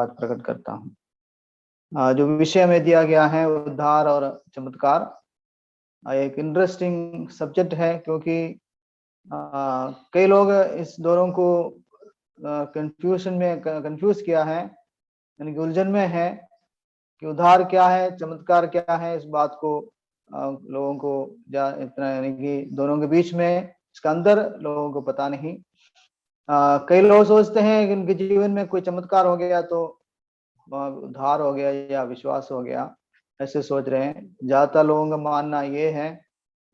धन्यवाद प्रकट करता हूँ। जो विषय में दिया गया है उद्धार और चमत्कार, एक इंटरेस्टिंग सब्जेक्ट है, क्योंकि कई लोग इस दोनों को कंफ्यूज किया है, यानी कि उलझन में है कि उद्धार क्या है, चमत्कार क्या है। इस बात को लोगों को इतना, यानी कि दोनों के बीच में इसका अंदर लोगों को पता नहीं। कई लोग सोचते हैं कि उनके जीवन में कोई चमत्कार हो गया तो उद्धार हो गया या विश्वास हो गया, ऐसे सोच रहे हैं। ज्यादातर लोगों का मानना ये है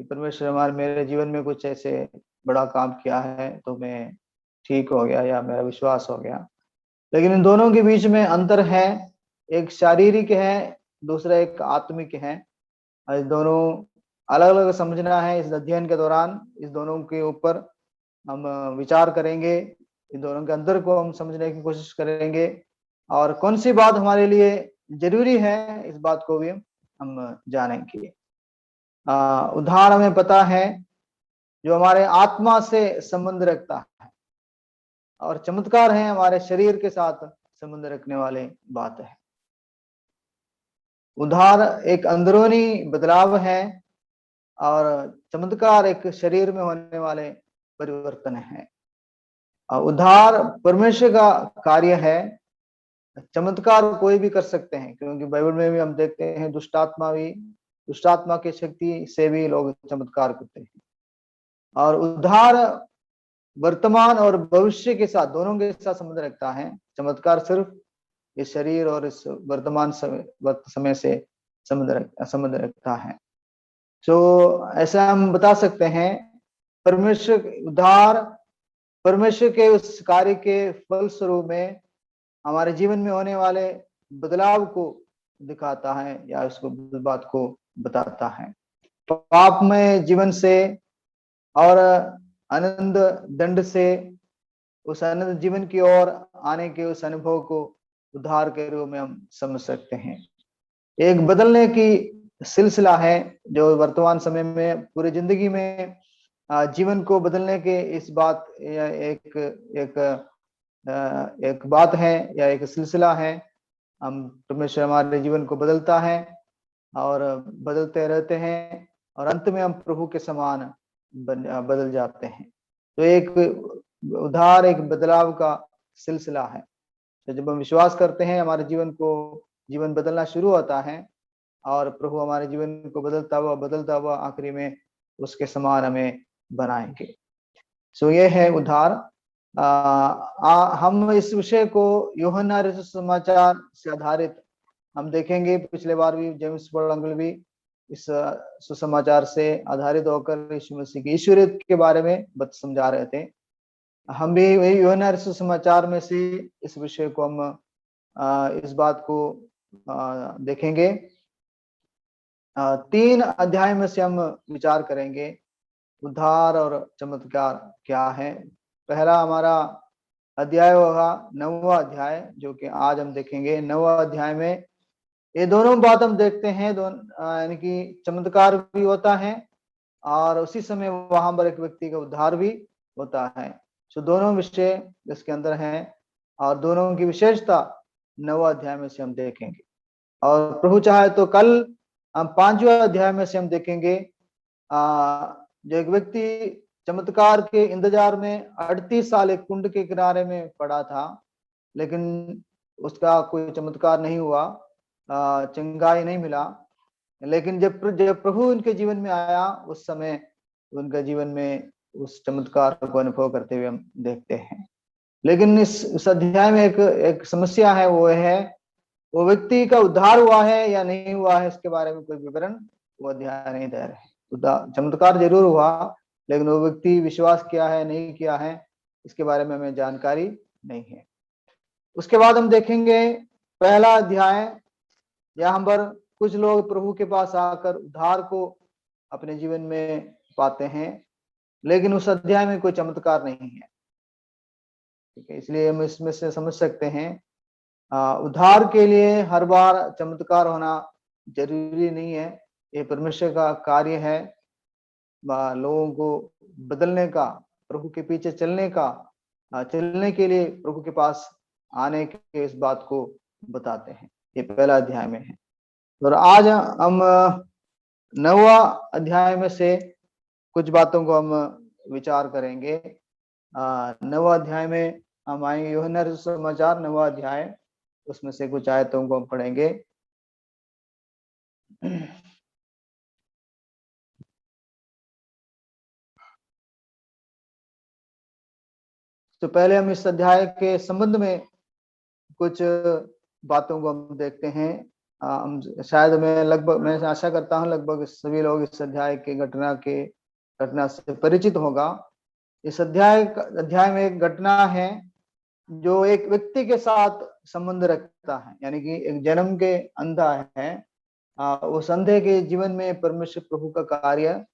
कि परमेश्वर हमारे मेरे जीवन में कुछ ऐसे बड़ा काम किया है तो मैं ठीक हो गया या मेरा विश्वास हो गया। लेकिन इन दोनों के बीच में अंतर है, एक शारीरिक है, दूसरा एक आत्मिक है। इस दोनों अलग अलग समझना है। इस अध्ययन के दौरान इस दोनों के ऊपर हम विचार करेंगे, इन दोनों के अंदर को हम समझने की कोशिश करेंगे, और कौन सी बात हमारे लिए जरूरी है इस बात को भी हम जानेंगे। उद्धार हमें पता है जो हमारे आत्मा से संबंध रखता है, और चमत्कार है हमारे शरीर के साथ संबंध रखने वाले बात है। उद्धार एक अंदरूनी बदलाव है और चमत्कार एक शरीर में होने वाले परिवर्तन है। उद्धार परमेश्वर का कार्य है, चमत्कार कोई भी कर सकते हैं, क्योंकि बाइबल में भी हम देखते हैं दुष्टात्मा की शक्ति से भी लोग चमत्कार करते हैं। और उद्धार वर्तमान और भविष्य के साथ, दोनों के साथ संबंध रखता है। चमत्कार सिर्फ इस शरीर और इस वर्तमान समय से संबंध रखता है। तो ऐसा हम बता सकते हैं, उद्धार परमेश्वर के उस कार्य के फलस्वरूप में हमारे जीवन में होने वाले बदलाव को दिखाता है या उसको बात को बताता है। पापमय जीवन से और आनंद दंड से उस आनंद जीवन की ओर आने के उस अनुभव को उद्धार के रूप में हम समझ सकते हैं। एक बदलने की सिलसिला है जो वर्तमान समय में पूरी जिंदगी में जीवन को बदलने के इस बात या एक बात है या एक सिलसिला है। हम परमेश्वर हमारे जीवन को बदलता है और बदलते रहते हैं, और अंत में हम प्रभु के समान बदल जाते हैं। तो एक उद्धार एक बदलाव का सिलसिला है। तो जब हम विश्वास करते हैं, हमारे जीवन बदलना शुरू होता है, और प्रभु हमारे जीवन को बदलता हुआ आखिरी में उसके समान हमें बनाएंगे। सो ये है उद्धार। हम इस विषय को यूहन्ना रचित समाचार से आधारित हम देखेंगे। पिछले बार भी जेम्स अंकल भी इस सुसमाचार से आधारित होकर यीशु मसीह की ईश्वरियत के बारे में समझा रहे थे। हम भी वही यूहन्ना रचित समाचार में से इस विषय को हम इस बात को देखेंगे। 3 अध्याय में से हम विचार करेंगे उद्धार और चमत्कार क्या है। पहला हमारा अध्याय होगा 9वां अध्याय, जो कि आज हम देखेंगे। 9वां अध्याय में ये दोनों बात हम देखते हैं, यानी कि चमत्कार भी होता है और उसी समय वहां पर एक व्यक्ति का उद्धार भी होता है। सो दोनों विषय इसके अंदर हैं और दोनों की विशेषता 9वां अध्याय में से हम देखेंगे। और प्रभु चाहे तो कल हम 5वां अध्याय में से हम देखेंगे। जो एक व्यक्ति चमत्कार के इंतजार में 38 साल एक कुंड के किनारे में पड़ा था, लेकिन उसका कोई चमत्कार नहीं हुआ, चंगाई नहीं मिला। लेकिन जब प्रभु उनके जीवन में आया, उस समय उनके जीवन में उस चमत्कार को अनुभव करते हुए हम देखते हैं। लेकिन इस अध्याय में एक समस्या है, वो व्यक्ति का उद्धार हुआ है या नहीं हुआ है, इसके बारे में कोई विवरण वो अध्याय नहीं दे रहे। चमत्कार जरूर हुआ, लेकिन वो व्यक्ति विश्वास किया है नहीं किया है, इसके बारे में हमें जानकारी नहीं है। उसके बाद हम देखेंगे पहला अध्याय, यहाँ पर कुछ लोग प्रभु के पास आकर उद्धार को अपने जीवन में पाते हैं, लेकिन उस अध्याय में कोई चमत्कार नहीं है। ठीक है, इसलिए हम इसमें से समझ सकते हैं उद्धार के लिए हर बार चमत्कार होना जरूरी नहीं है। ये परमेश्वर का कार्य है, लोगों को बदलने का, प्रभु के पीछे चलने के लिए प्रभु के पास आने के इस बात को बताते हैं। ये पहला अध्याय में है। और आज हम नौवा अध्याय में से कुछ बातों को हम विचार करेंगे। नौवा अध्याय में हम आएंगे, यूहन्ना रचित सुसमाचार नौवा अध्याय, उसमें से कुछ आयतों को हम पढ़ेंगे। तो पहले हम इस अध्याय के संबंध में कुछ बातों को हम देखते हैं। हम शायद मैं आशा करता हूं लगभग सभी लोग इस अध्याय के घटना से परिचित होगा। इस अध्याय में एक घटना है जो एक व्यक्ति के साथ संबंध रखता है, यानी कि एक जन्म के अंधा है। उस अंधे के जीवन में परमेश्वर प्रभु का कार्य,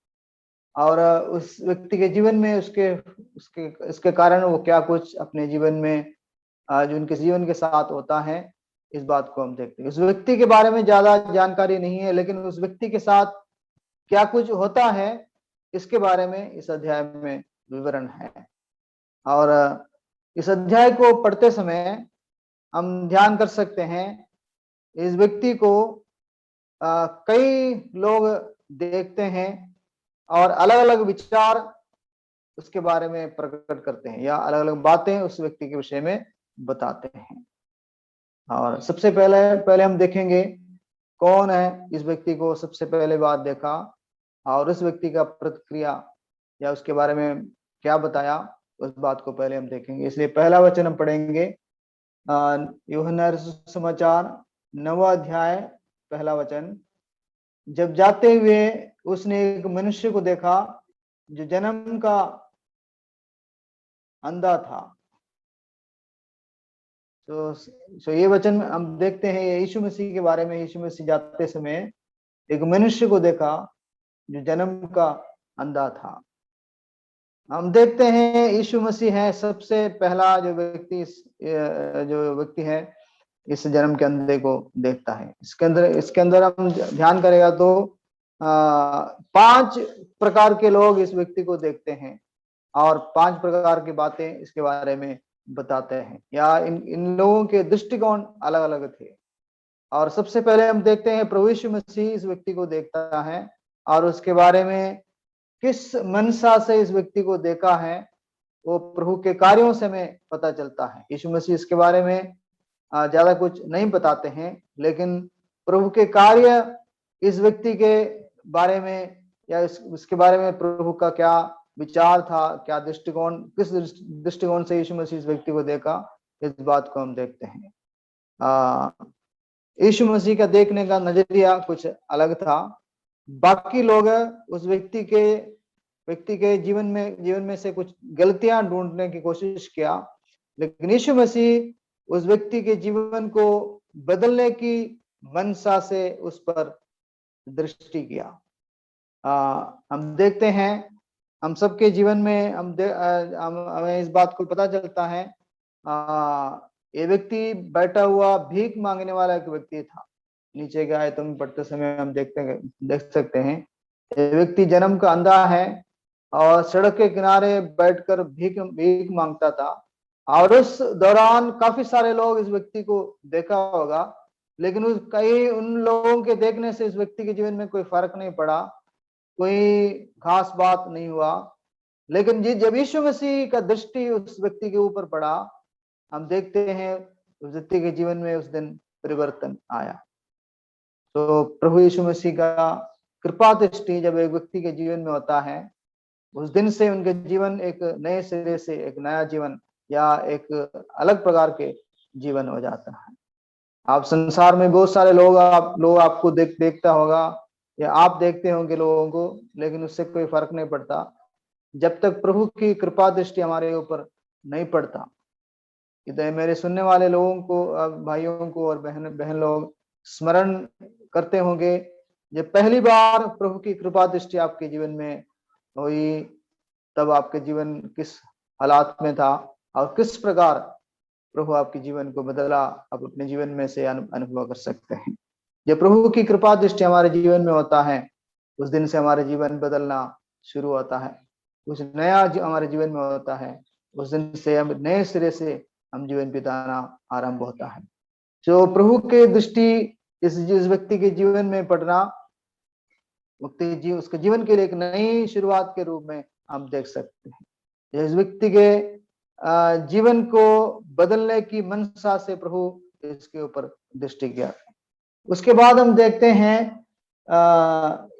और उस व्यक्ति के जीवन में उसके उसके इसके कारण वो क्या कुछ अपने जीवन में जो उनके जीवन के साथ होता है, इस बात को हम देखते हैं। उस व्यक्ति के बारे में ज्यादा जानकारी नहीं है, लेकिन उस व्यक्ति के साथ क्या कुछ होता है इसके बारे में इस अध्याय में विवरण है। और इस अध्याय को पढ़ते समय हम ध्यान कर सकते हैं, इस व्यक्ति को कई लोग देखते हैं और अलग अलग विचार उसके बारे में प्रकट करते हैं, या अलग अलग बातें उस व्यक्ति के विषय में बताते हैं। और सबसे पहले हम देखेंगे कौन है इस व्यक्ति को सबसे पहले बार देखा, और उस व्यक्ति का प्रतिक्रिया या उसके बारे में क्या बताया, उस बात को पहले हम देखेंगे। इसलिए पहला वचन हम पढ़ेंगे, यूहन्ना रचित सुसमाचार नौवा अध्याय पहला वचन। जब जाते हुए उसने एक मनुष्य को देखा जो जन्म का अंधा था। तो ये वचन हम देखते हैं यीशु मसीह के बारे में। यीशु मसीह जाते समय एक मनुष्य को देखा जो जन्म का अंधा था। हम देखते हैं यीशु मसीह है सबसे पहला जो व्यक्ति है इस जन्म के अंधे को देखता है। इसके अंदर हम ध्यान करेगा तो 5 प्रकार के लोग इस व्यक्ति को देखते हैं और 5 प्रकार की बातें इसके बारे में बताते हैं, या इन लोगों के दृष्टिकोण अलग अलग थे। और सबसे पहले हम देखते हैं प्रभु यीशु मसीह इस व्यक्ति को देखता है, और उसके बारे में किस मनसा से इस व्यक्ति को देखा है वो प्रभु के कार्यों से हमें पता चलता है। यीशु मसीह इसके बारे में ज्यादा कुछ नहीं बताते हैं, लेकिन प्रभु के कार्य इस व्यक्ति के बारे में या इसके बारे में प्रभु का क्या विचार था, क्या दृष्टिकोण, किस दृष्टिकोण से यीशु मसीह इस व्यक्ति को देखा, इस बात को हम देखते हैं। यीशु मसीह का देखने का नजरिया कुछ अलग था। बाकी लोग उस व्यक्ति के जीवन में से कुछ गलतियां ढूंढने की कोशिश किया, लेकिन यीशु मसीह उस व्यक्ति के जीवन को बदलने की मनसा से उस पर दृष्टि किया। हम देखते हैं हम सबके जीवन में हमें इस बात को पता चलता है। ये व्यक्ति बैठा हुआ भीख मांगने वाला एक व्यक्ति था। नीचे के आयतों में पढ़ते समय हम देख सकते हैं ये व्यक्ति जन्म का अंधा है और सड़क के किनारे बैठकर भीख मांगता था। और उस दौरान काफी सारे लोग इस व्यक्ति को देखा होगा, लेकिन उन लोगों के देखने से इस व्यक्ति के जीवन में कोई फर्क नहीं पड़ा, कोई खास बात नहीं हुआ। लेकिन जब यीशु मसीह का दृष्टि उस व्यक्ति के ऊपर पड़ा, हम देखते हैं उस व्यक्ति के जीवन में उस दिन परिवर्तन आया। तो प्रभु यीशु मसीह का कृपा दृष्टि जब एक व्यक्ति के जीवन में होता है, उस दिन से उनके जीवन एक नए सिरे से एक नया जीवन या एक अलग प्रकार के जीवन हो जाता है। आप संसार में बहुत सारे लोग आपको देखता होगा या आप देखते होंगे लोगों को, लेकिन उससे कोई फर्क नहीं पड़ता जब तक प्रभु की कृपा दृष्टि हमारे ऊपर नहीं पड़ता। इधर मेरे सुनने वाले लोगों को, भाइयों को और बहन लोग स्मरण करते होंगे जब पहली बार प्रभु की कृपा दृष्टि आपके जीवन में हुई, तब आपके जीवन किस हालात में था और किस प्रकार प्रभु आपके जीवन को बदला, आप अपने जीवन में से अनुभव कर सकते हैं। जब प्रभु की कृपा दृष्टि हमारे जीवन में होता है, उस दिन से हमारे जीवन बदलना शुरू होता है, कुछ नया हमारे जीवन में होता है। उस दिन से हम नए सिरे से हम जीवन बिताना आरंभ होता है। जो प्रभु के दृष्टि इस व्यक्ति के जीवन में पड़ना उसके जीवन के लिए एक नई शुरुआत के रूप में हम देख सकते हैं। इस व्यक्ति के जीवन को बदलने की मनसा से प्रभु इसके ऊपर दृष्टि किया। उसके बाद हम देखते हैं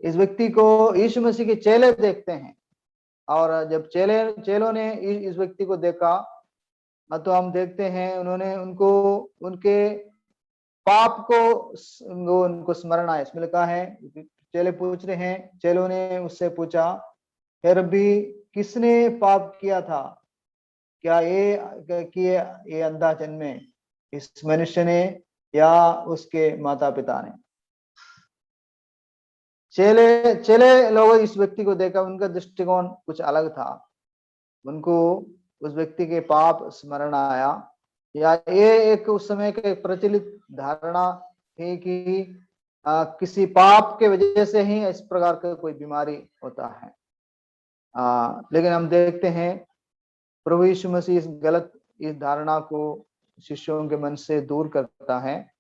इस व्यक्ति को यीशु मसीह के चेले देखते हैं, और जब चेलों ने इस व्यक्ति को देखा तो हम देखते हैं उन्होंने उनके पाप को उनको स्मरण आया। इसमें लिखा है, चेले पूछ रहे हैं, चेलों ने उससे पूछा, हे रब्बी, किसने पाप किया था, क्या ये अंधा जन्मे, इस मनुष्य ने या उसके माता पिता ने? चेले लोग इस व्यक्ति को देखा, उनका दृष्टिकोण कुछ अलग था। उनको उस व्यक्ति के पाप स्मरण आया, या ये एक उस समय के प्रचलित धारणा थी कि किसी पाप के वजह से ही इस प्रकार का कोई बीमारी होता है। लेकिन हम देखते हैं प्रभु यीशु मसीह इस धारणा को शिष्यों के मन से दूर करता है,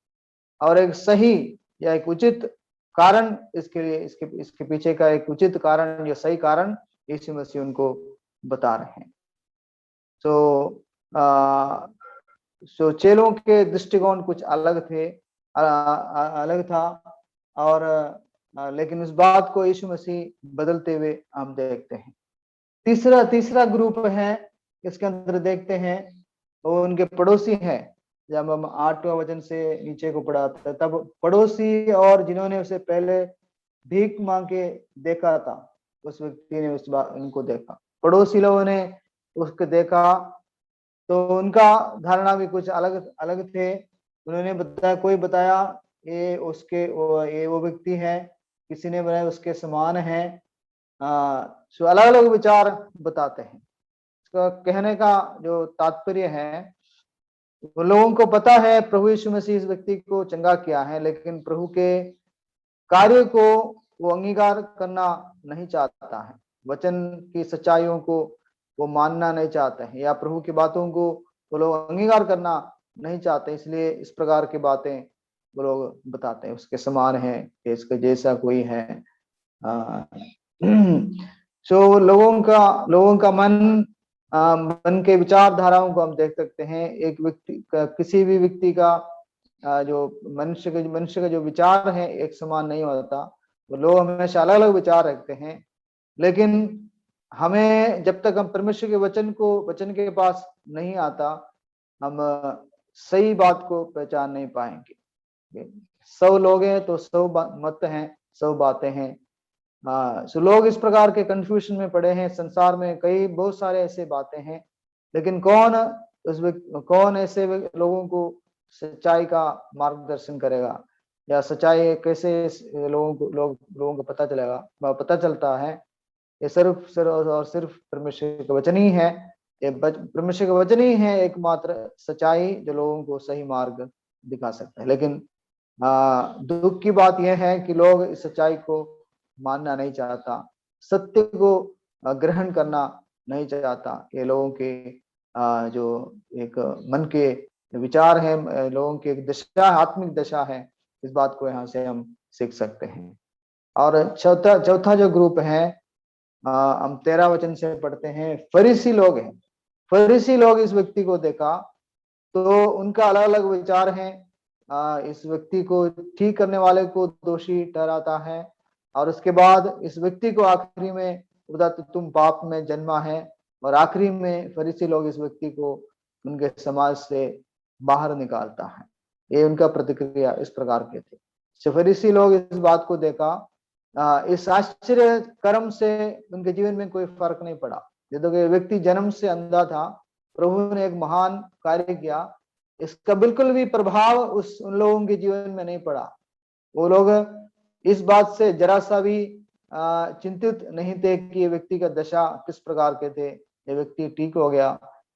और एक सही या एक उचित कारण इसके लिए, इसके पीछे का एक उचित कारण या सही कारण यीशु मसीह उनको बता रहे हैं। सो चेलों के दृष्टिकोण कुछ अलग था, और लेकिन उस बात को यीशु मसीह बदलते हुए हम देखते हैं। तीसरा ग्रुप है, इसके अंदर देखते हैं वो उनके पड़ोसी हैं। जब हम 8वां वचन से नीचे को पढ़ाते हैं, तब पड़ोसी और जिन्होंने उसे पहले भीख मांग के देखा था, उस व्यक्ति ने उनको देखा। पड़ोसी लोगों ने उसको देखा तो उनका धारणा भी कुछ अलग थे। उन्होंने कोई बताया ये वो व्यक्ति है, किसी ने बताया उसके समान है। सो अलग अलग विचार बताते हैं। इसका कहने का जो तात्पर्य है, वो लोगों को पता है प्रभु यीशु मसीह इस व्यक्ति को चंगा किया है, लेकिन प्रभु के कार्य को वो अंगीकार करना नहीं चाहता है। वचन की सच्चाइयों को वो मानना नहीं चाहते हैं, या प्रभु की बातों को वो लोग अंगीकार करना नहीं चाहते, इसलिए इस प्रकार की बातें वो लोग बताते हैं। उसके समान है, इसके जैसा कोई है। सो लोगों का मन के विचारधाराओं को हम देख सकते हैं। एक व्यक्ति का, किसी भी व्यक्ति का जो मनुष्य का जो विचार है एक समान नहीं होता। वो लोग हमेशा अलग अलग विचार रखते हैं, लेकिन हमें जब तक हम परमेश्वर के वचन के पास नहीं आता, हम सही बात को पहचान नहीं पाएंगे। 100 लोग हैं तो 100 मत हैं, 100 बातें हैं। सो लोग इस प्रकार के कंफ्यूजन में पड़े हैं। संसार में बहुत सारे ऐसे बातें हैं, लेकिन कौन ऐसे लोगों को सच्चाई का मार्गदर्शन करेगा, या सच्चाई कैसे लोगों को पता चलता है? ये सिर्फ और सिर्फ परमेश्वर का वचन ही है। ये परमेश्वर का वचन ही है एकमात्र सच्चाई जो लोगों को सही मार्ग दिखा सकता है। लेकिन दुख की बात यह है कि लोग इस सच्चाई को मानना नहीं चाहता, सत्य को ग्रहण करना नहीं चाहता। ये लोगों के जो एक मन के विचार है, लोगों की एक दशा, आत्मिक दशा है। इस बात को यहाँ से हम सीख सकते हैं। और चौथा जो ग्रुप है, हम 13 वचन से पढ़ते हैं। फरीसी लोग हैं। फरीसी लोग इस व्यक्ति को देखा तो उनका अलग अलग विचार है। इस व्यक्ति को ठीक करने वाले को दोषी ठहराता है, और उसके बाद इस व्यक्ति को आखिरी में बताते तुम पाप में जन्मा है, और आखिरी में फरीसी लोग इस व्यक्ति को उनके समाज से बाहर निकालता है। ये उनका प्रतिक्रिया इस प्रकार के थे। फरीसी लोग इस बात को देखा, इस आश्चर्य कर्म से उनके जीवन में कोई फर्क नहीं पड़ा। तो व्यक्ति जन्म से अंधा था, प्रभु ने एक महान कार्य किया, इसका बिल्कुल भी प्रभाव उन लोगों के जीवन में नहीं पड़ा। वो लोग इस बात से जरा सा भी चिंतित नहीं थे कि ये व्यक्ति का दशा किस प्रकार के थे। ये व्यक्ति ठीक हो गया,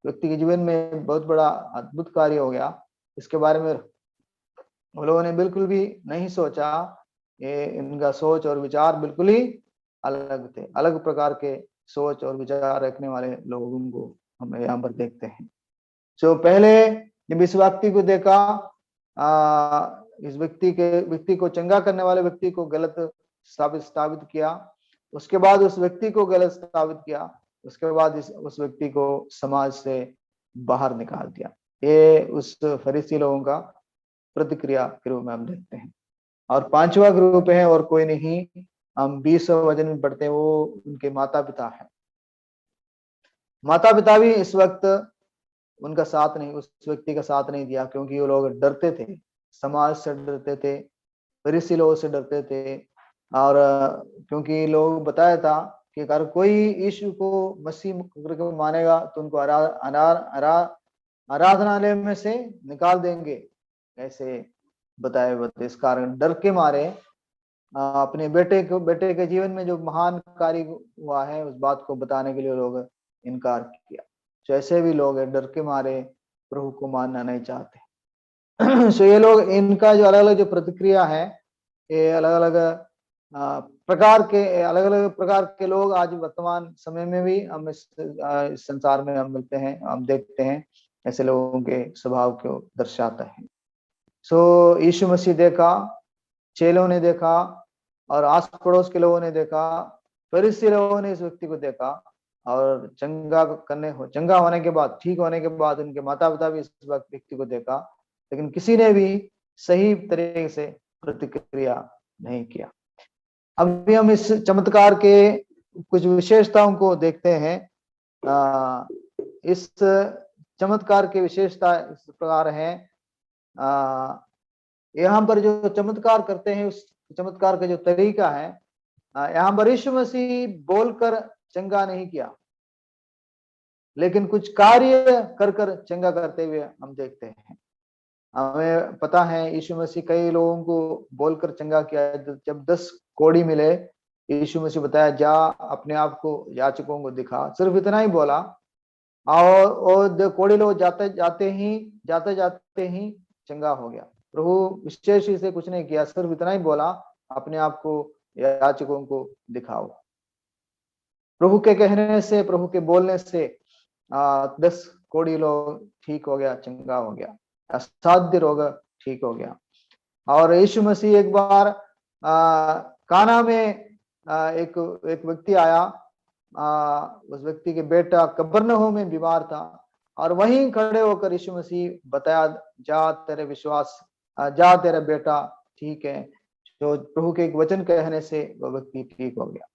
व्यक्ति के जीवन में बहुत बड़ा अद्भुत कार्य हो गया, इसके बारे में वो लोगों ने बिल्कुल भी नहीं सोचा। ये इनका सोच और विचार बिल्कुल ही अलग थे। अलग प्रकार के सोच और विचार रखने वाले लोगों को हम यहाँ पर देखते हैं। जो पहले जब इस व्यक्ति को देखा, इस व्यक्ति को चंगा करने वाले व्यक्ति को गलत साबित किया, उसके बाद उस व्यक्ति को गलत साबित किया, उसके बाद उस व्यक्ति को समाज से बाहर निकाल दिया। ये उस फरीसी लोगों का प्रतिक्रिया के रूप में हम देखते हैं। और पांचवा ग्रुप है और कोई नहीं, हम 20 वचन में पढ़ते हैं, वो उनके माता पिता है। माता पिता भी इस वक्त उनका साथ नहीं, उस व्यक्ति का साथ नहीं दिया, क्योंकि वो लोग डरते थे, समाज से डरते थे, फरीसी लोगों से डरते थे। और क्योंकि लोग बताया था कि अगर कोई यीशु को मसीह करके मानेगा तो उनको आराधनालय में से निकाल देंगे, ऐसे बताए हुए थे। इस कारण डर के मारे अपने बेटे के जीवन में जो महान कार्य हुआ है उस बात को बताने के लिए लोग इनकार किया। तो ऐसे भी लोग हैं, डर के मारे प्रभु को मानना नहीं चाहते। सो ये लोग, इनका जो अलग अलग जो प्रतिक्रिया है, ये अलग अलग प्रकार के लोग आज वर्तमान समय में भी हम इस संसार में हम मिलते हैं, हम देखते हैं। ऐसे लोगों के स्वभाव को दर्शाता है। सो यीशु मसीह देखा, चेलों ने देखा, और आस पड़ोस के लोगों ने देखा, फरीसी लोगों ने इस व्यक्ति को देखा, और चंगा होने के बाद, ठीक होने के बाद उनके माता पिता भी इस व्यक्ति को देखा, लेकिन किसी ने भी सही तरीके से प्रतिक्रिया नहीं किया। अभी हम इस चमत्कार के कुछ विशेषताओं को देखते हैं। इस चमत्कार की विशेषता इस प्रकार है, यहाँ पर जो चमत्कार करते हैं उस चमत्कार का जो तरीका है, यहाँ पर यीशु मसीह बोलकर चंगा नहीं किया, लेकिन कुछ कार्य कर चंगा करते हुए हम देखते हैं। हमें पता है यीशु मसीह कई लोगों को बोलकर चंगा किया। जब 10 कोढ़ी मिले, यीशु मसीह बताया, जा अपने आप को याचकों को दिखा, सिर्फ इतना ही बोला। और कोढ़ी लोग जाते जाते ही चंगा हो गया। प्रभु विशेष से कुछ नहीं किया, सिर्फ इतना ही बोला, अपने आप को याचकों को दिखाओ। प्रभु के कहने से, प्रभु के बोलने से 10 कोढ़ी लोग ठीक हो गया, चंगा हो गया, असाध्य रोग ठीक हो गया। और यीशु मसीह एक बार काना में एक व्यक्ति आया, उस व्यक्ति के बेटा कफरनहूम में बीमार था, और वहीं खड़े होकर यीशु मसीह बताया, जा तेरा बेटा ठीक है। तो प्रभु के एक वचन कहने से वो व्यक्ति ठीक हो गया।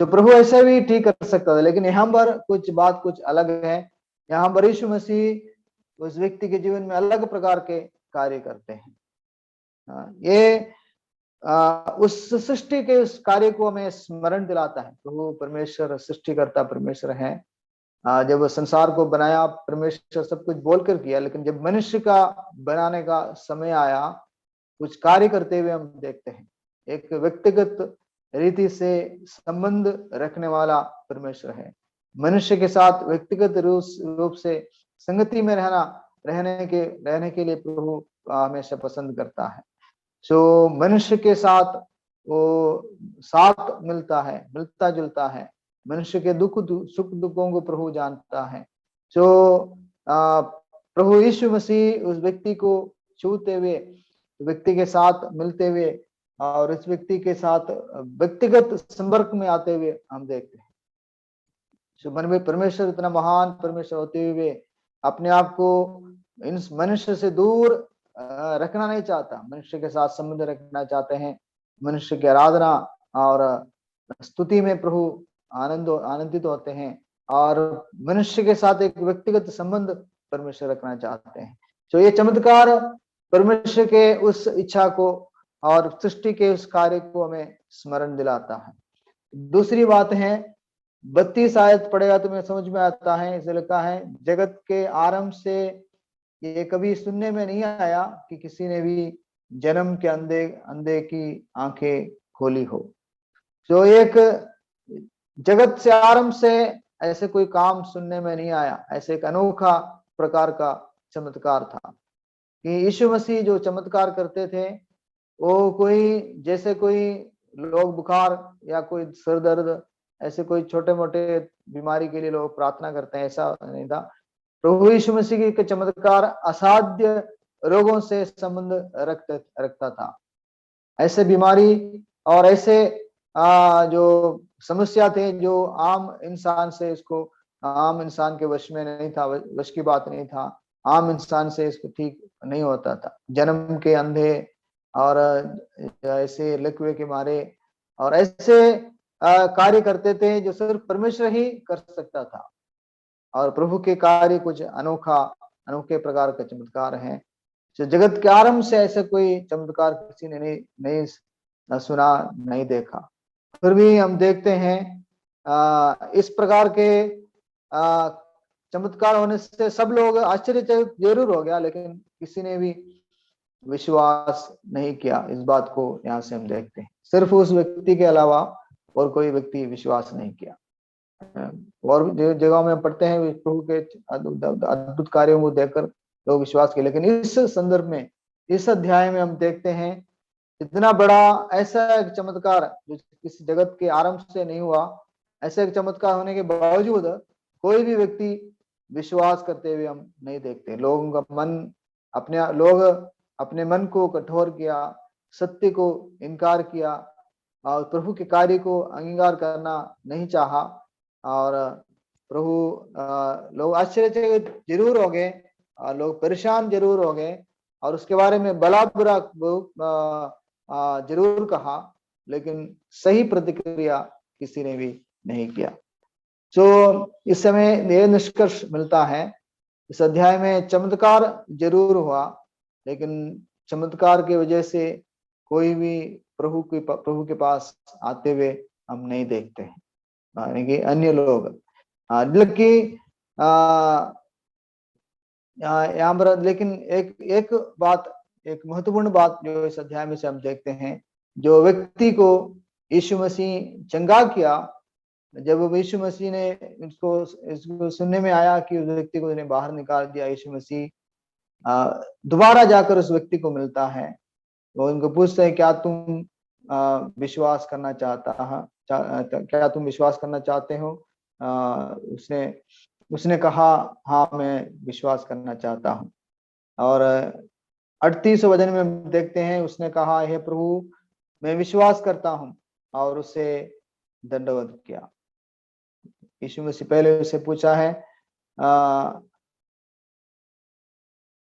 तो प्रभु ऐसे भी ठीक कर सकता था, लेकिन यहाँ पर कुछ अलग है। यहाँ पर यीशु मसीह उस व्यक्ति के जीवन में अलग प्रकार के कार्य करते हैं। ये उस सृष्टि के उस कार्य को हमें स्मरण दिलाता है। प्रभु परमेश्वर सृष्टिकर्ता परमेश्वर है। जब संसार को बनाया, परमेश्वर सब कुछ बोलकर किया, लेकिन जब मनुष्य का बनाने का समय आया, कुछ कार्य करते हुए हम देखते हैं। एक व्यक्तिगत रीति से संबंध रखने वाला परमेश्वर है। मनुष्य के साथ व्यक्तिगत रूप से संगति में रहने के लिए प्रभु हमेशा पसंद करता है। जो मनुष्य के साथ वो साथ मिलता जुलता है। मनुष्य के सुख दुखों को प्रभु जानता है। जो प्रभु यीशु मसीह उस व्यक्ति को छूते हुए, व्यक्ति के साथ मिलते हुए और इस व्यक्ति के साथ व्यक्तिगत संपर्क में आते हुए हम देखते हैं। परमेश्वर इतना महान परमेश्वर होते हुए अपने आप को इन मनुष्य से दूर रखना नहीं चाहता, मनुष्य के साथ संबंध रखना चाहते हैं। मनुष्य की आराधना और स्तुति में प्रभु आनंदित होते हैं, और मनुष्य के साथ एक व्यक्तिगत संबंध परमेश्वर रखना चाहते हैं। तो ये चमत्कार परमेश्वर के उस इच्छा को और सृष्टि के उस कार्य को हमें स्मरण दिलाता है। दूसरी बात है, 32 आयत पढ़ेगा तो मैं समझ में आता है, इसे लिखा है, जगत के आरंभ से ये कभी सुनने में नहीं आया कि किसी ने भी जन्म के अंधे की आंखें खोली हो। जो एक जगत से आरंभ से ऐसे कोई काम सुनने में नहीं आया। ऐसे एक अनोखा प्रकार का चमत्कार था कि यीशु मसीह जो चमत्कार करते थे, वो जैसे कोई लोग बुखार या कोई सर दर्द, ऐसे कोई छोटे मोटे बीमारी के लिए लोग प्रार्थना करते हैं, ऐसा नहीं था। प्रभु यीशु मसीह के चमत्कार असाध्य रोगों से संबंध रखता था। ऐसे बीमारी और ऐसे जो समस्या थे जो आम इंसान से इसको, आम इंसान के वश में नहीं था, वश की बात नहीं था, आम इंसान से इसको ठीक नहीं होता था। जन्म के अंधे और ऐसे लकवे के मारे और ऐसे कार्य करते थे जो सिर्फ परमेश्वर ही कर सकता था। और प्रभु के कार्य कुछ अनोखे प्रकार का चमत्कार है जो जगत के आरंभ से ऐसे कोई चमत्कार किसी ने नहीं सुना, नहीं देखा। फिर भी हम देखते हैं इस प्रकार के चमत्कार होने से सब लोग आश्चर्यचकित जरूर हो गया, लेकिन किसी ने भी विश्वास नहीं किया। इस बात को यहाँ से हम देखते हैं, सिर्फ उस व्यक्ति के अलावा और कोई व्यक्ति विश्वास नहीं किया। और जगह में पढ़ते हैं प्रभु के अद्भुत कार्यों को देखकर लोग विश्वास किए, लेकिन इस संदर्भ में, इस अध्याय में हम देखते हैं इतना बड़ा ऐसा एक चमत्कार जो किसी जगत के आरंभ से नहीं हुआ, ऐसे एक चमत्कार होने के बावजूद कोई भी व्यक्ति विश्वास करते हुए हम नहीं देखते। लोगों का मन, लोग अपने मन को कठोर किया, सत्य को इनकार किया और प्रभु के कार्य को अंगीकार करना नहीं चाहा। और प्रभु लोग आश्चर्यचकित जरूर हो गए, लोग परेशान जरूर हो गए और उसके बारे में भला बुरा जरूर कहा, लेकिन सही प्रतिक्रिया किसी ने भी नहीं किया। तो इस समय यह निष्कर्ष मिलता है, इस अध्याय में चमत्कार जरूर हुआ, लेकिन चमत्कार की वजह से कोई भी प्रभु के पास आते हुए हम नहीं देखते हैं, यानी कि अन्य लोग। बल्कि यहाँ पर लेकिन एक बात, एक महत्वपूर्ण बात जो इस अध्याय में से हम देखते हैं, जो व्यक्ति को यीशु मसीह चंगा किया, जब यीशु मसीह ने इसको सुनने में आया कि उस व्यक्ति को इन्हें बाहर निकाल दिया, यीशु मसीह दोबारा जाकर उस व्यक्ति को मिलता है। वो उनको पूछते हैं, क्या तुम विश्वास करना क्या तुम विश्वास करना चाहते हो? उसने कहा, हाँ मैं विश्वास करना चाहता हूँ। और 38 वचन में हम देखते हैं, उसने कहा, हे प्रभु मैं विश्वास करता हूँ, और उसे दंडवत किया। यीशु मसीह पहले उससे पूछा है,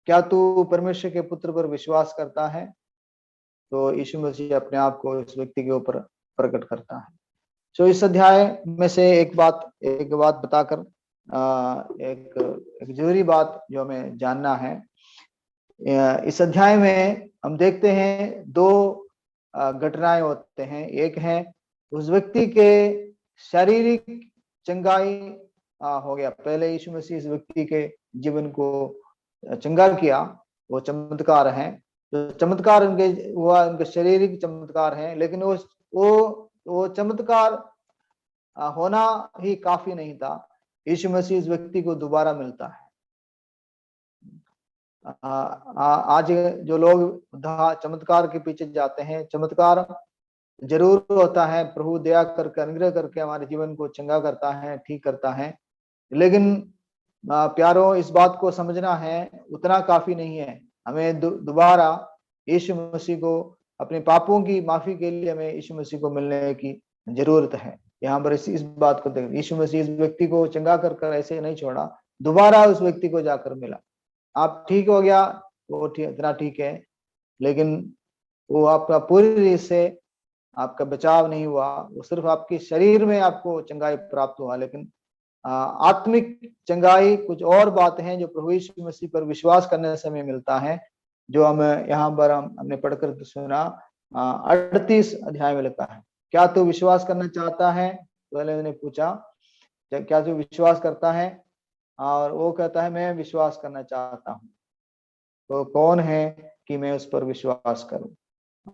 क्या तू परमेश्वर के पुत्र पर विश्वास करता है? तो यीशु मसीह अपने आप को इस व्यक्ति के ऊपर प्रकट करता है। तो इस अध्याय में से एक बात बताकर एक जरूरी बात जो हमें जानना है, इस अध्याय में हम देखते हैं दो घटनाएं होते हैं। एक है उस व्यक्ति के शारीरिक चंगाई हो गया। पहले यीशु मसीह इस व्यक्ति के जीवन को चंगा किया, वो चमत्कार है। तो चमत्कार उनके शारीरिक चमत्कार है, लेकिन वो चमत्कार होना ही काफी नहीं था। यीशु मसीह इस व्यक्ति को दोबारा मिलता है। आज जो लोग चमत्कार के पीछे जाते हैं, चमत्कार जरूर होता है, प्रभु दया करके अनुग्रह करके हमारे जीवन को चंगा करता है, ठीक करता है, लेकिन प्यारों इस बात को समझना है उतना काफी नहीं है। हमें दोबारा यीशु मसीह को, अपने पापों की माफी के लिए हमें यीशु मसीह को मिलने की जरूरत है। यहाँ पर इस बात को देख, यीशु मसीह इस व्यक्ति को चंगा कर ऐसे नहीं छोड़ा, दोबारा उस व्यक्ति को जाकर मिला। आप ठीक हो गया, वो इतना ठीक है, लेकिन वो आपका पूरी रीत से आपका बचाव नहीं हुआ। वो सिर्फ आपके शरीर में आपको चंगाई प्राप्त हुआ, लेकिन आत्मिक चंगाई कुछ और बात है जो प्रभु यीशु मसीह पर विश्वास करने से हमें मिलता है, जो हम यहाँ पर हमने पढ़कर सुना। 38 अध्याय में लिखा है, क्या तू विश्वास करना चाहता है? पहले मैंने पूछा, क्या तू विश्वास करता है? और वो कहता है, मैं विश्वास करना चाहता हूँ। तो कौन है कि मैं उस पर विश्वास करूं?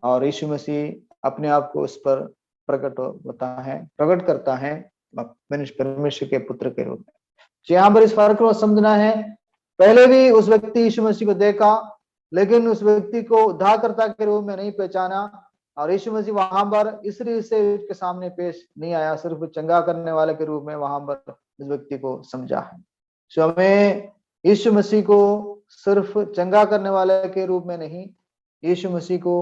और यीशु मसीह अपने आप को उस पर प्रकट करता है परमेश्वर के पुत्र के रूप में। यहाँ पर इस फर्क को समझना है। पहले भी उस व्यक्ति यीशु मसीह को देखा, लेकिन उस व्यक्ति को उद्धारकर्ता के रूप में नहीं पहचाना, और यीशु मसीह वहां पर इस रीत से उसके सामने पेश नहीं आया, सिर्फ चंगा करने वाले के रूप में वहां पर उस व्यक्ति को समझा है। सो हमें यीशु मसीह को सिर्फ चंगा करने वाले के रूप में नहीं, यीशु मसीह को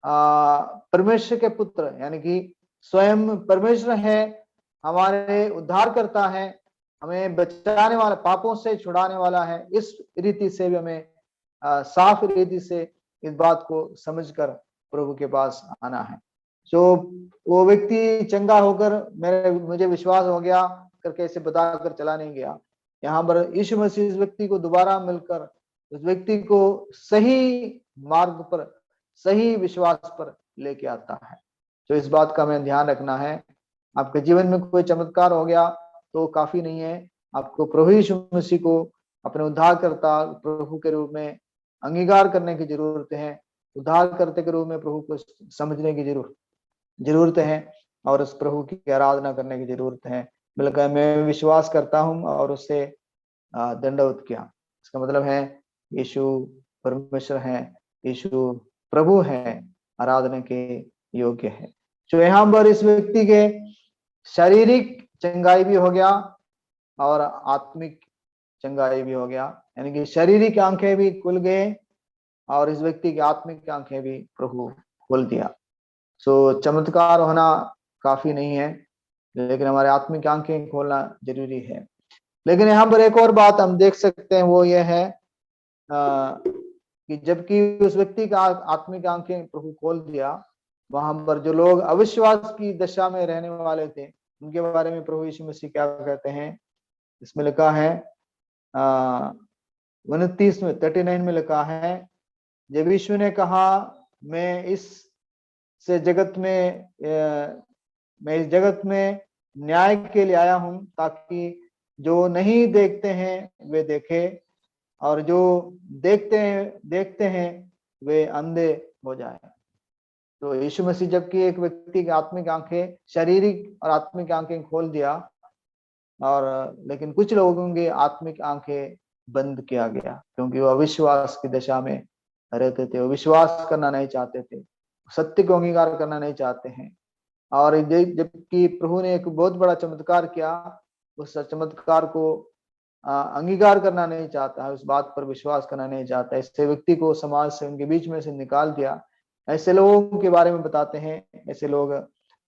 परमेश्वर के पुत्र यानी कि स्वयं परमेश्वर है, हमारे उद्धार करता है, हमें बचाने वाला, पापों से छुड़ाने वाला है। इस रीति से भी हमें साफ रीति से इस बात को समझकर प्रभु के पास आना है। जो वो व्यक्ति चंगा होकर मुझे विश्वास हो गया करके इसे बताकर चला नहीं गया। यहाँ पर यीशु मसीह इस व्यक्ति को दोबारा मिलकर उस व्यक्ति को सही मार्ग पर, सही विश्वास पर लेके आता है। तो इस बात का हमें ध्यान रखना है। आपके जीवन में कोई चमत्कार हो गया तो काफी नहीं है, आपको प्रभु यीशु मसीह को अपने उद्धारकर्ता प्रभु के रूप में अंगीकार करने की जरूरत है, उद्धारकर्ता के रूप में प्रभु को समझने की जरूरत है और उस प्रभु की आराधना करने की जरूरत है। बल्कि मैं विश्वास करता हूं और उससे दंडवत किया। इसका मतलब है यीशु परमेश्वर है, यीशु प्रभु है, आराधना के योग्य है। तो यहाँ पर इस व्यक्ति के शारीरिक चंगाई भी हो गया और आत्मिक चंगाई भी हो गया, यानी कि शारीरिक आंखें भी खुल गए और इस व्यक्ति की आत्मिक आंखें भी प्रभु खोल दिया। सो चमत्कार होना काफी नहीं है, लेकिन हमारे आत्मिक आंखें खोलना जरूरी है। लेकिन यहाँ पर एक और बात हम देख सकते हैं, वो ये है कि जबकि उस व्यक्ति का आत्मिक आंखें प्रभु खोल दिया, वहां पर जो लोग अविश्वास की दशा में रहने वाले थे उनके बारे में प्रभु यीशु मसीह क्या कहते हैं। इसमें लिखा है 29 में 39 में लिखा है, जब यीशु ने कहा मैं इस जगत में न्याय के लिए आया हूं, ताकि जो नहीं देखते हैं वे देखें और जो देखते हैं वे अंधे हो जाए। तो यीशु मसीह जबकि एक व्यक्ति की आत्मिक आंखें, शारीरिक और आत्मिक आंखें खोल दिया, और लेकिन कुछ लोगों की आत्मिक आंखें बंद किया गया क्योंकि वो अविश्वास की दशा में रहते थे, वो विश्वास करना नहीं चाहते थे, सत्य को अंगीकार करना नहीं चाहते हैं। और जबकि प्रभु ने एक बहुत बड़ा चमत्कार किया, उस चमत्कार को अंगीकार करना नहीं चाहता है, उस बात पर विश्वास करना नहीं चाहता, ऐसे व्यक्ति को समाज से, उनके बीच में से निकाल दिया। ऐसे लोगों के बारे में बताते हैं, ऐसे लोग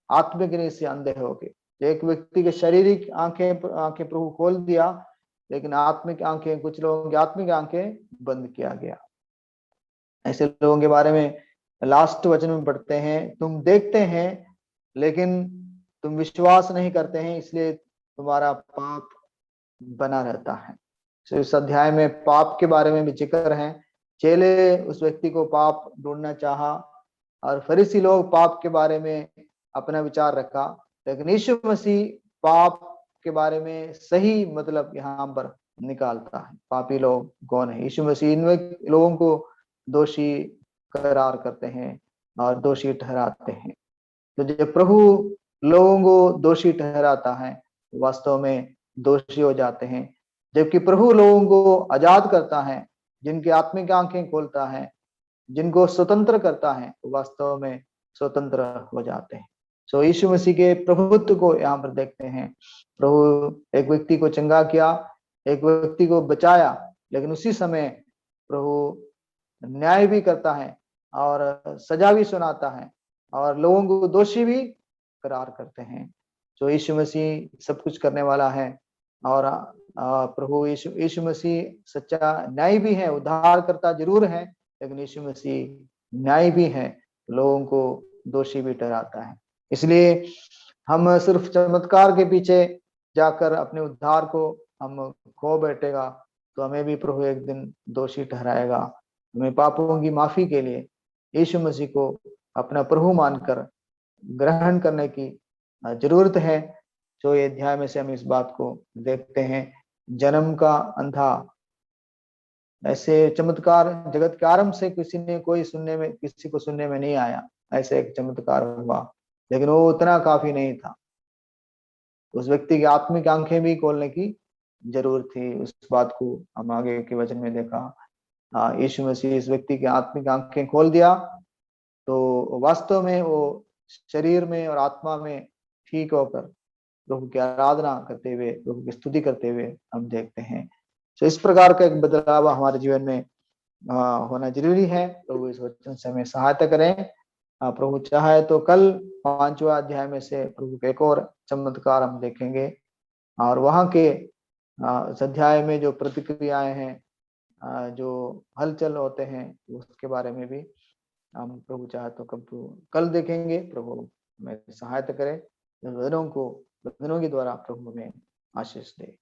आत्मिक रीति से अंधे हो गए। एक व्यक्ति के शारीरिक आंखें प्रभु खोल दिया, लेकिन आत्मिक आंखें, कुछ लोगों की आत्मिक आंखें बंद किया गया। ऐसे लोगों के बारे में लास्ट वचन में पढ़ते हैं, तुम देखते हैं लेकिन तुम विश्वास नहीं करते हैं, इसलिए तुम्हारा पाप बना रहता है। तो इस अध्याय में पाप के बारे में भी जिक्र है। चेले उस व्यक्ति को पाप ढूंढना चाहा और फरीसी लोग पाप के बारे में अपना विचार रखा, लेकिन यीशु मसीह पाप के बारे में सही मतलब यहाँ पर निकालता है। पापी लोग कौन है? यीशु मसीह इन लोगों को दोषी करार करते हैं और दोषी ठहराते हैं। तो जब प्रभु लोगों को दोषी ठहराता है, वास्तव में दोषी हो जाते हैं। जबकि प्रभु लोगों को आजाद करता है, जिनकी आत्मिक आंखें खोलता है, जिनको स्वतंत्र करता है, वास्तव में स्वतंत्र हो जाते हैं। सो यीशु मसीह के प्रभुत्व को यहाँ पर देखते हैं। प्रभु एक व्यक्ति को चंगा किया, एक व्यक्ति को बचाया, लेकिन उसी समय प्रभु न्याय भी करता है और सजा भी सुनाता है और लोगों को दोषी भी करार करते हैं। तो यीशु मसीह सब कुछ करने वाला है और प्रभु यीशु मसीह सच्चा न्याय भी है, उद्धार करता जरूर है, लेकिन यीशु मसीह न्याय भी है, लोगों को दोषी भी ठहराता है। इसलिए हम सिर्फ चमत्कार के पीछे जाकर अपने उद्धार को हम खो बैठेगा तो हमें भी प्रभु एक दिन दोषी ठहराएगा। हमें पापों की माफी के लिए यीशु मसीह को अपना प्रभु मानकर ग्रहण करने की जरूरत है। जो ये अध्याय में से हम इस बात को देखते हैं, जन्म का अंधा, ऐसे चमत्कार जगत के आरंभ से किसी को सुनने में नहीं आया। ऐसे एक चमत्कार हुआ, लेकिन वो उतना काफी नहीं था। उस व्यक्ति की आत्मिक आंखें भी खोलने की जरूरत थी। उस बात को हम आगे के वचन में देखा। यीशु मसीह इस व्यक्ति की आत्मिक आंखें खोल दिया, तो वास्तव में वो शरीर में और आत्मा में ठीक होकर प्रभु की आराधना करते हुए, प्रभु की स्तुति करते हुए हम देखते हैं। तो इस प्रकार का एक बदलाव हमारे जीवन में होना जरूरी है। प्रभु इस वचन से हमें सहायता करें। प्रभु चाहे तो कल 5वां अध्याय में से प्रभु के एक और चमत्कार हम देखेंगे, और वहां के इस अध्याय में जो प्रतिक्रियाएं हैं, जो हलचल होते हैं, उसके बारे में भी हम प्रभु चाहे तो कल देखेंगे। प्रभु हमें सहायता करे, वचनों के द्वारा प्रभु हमें आशीष दे।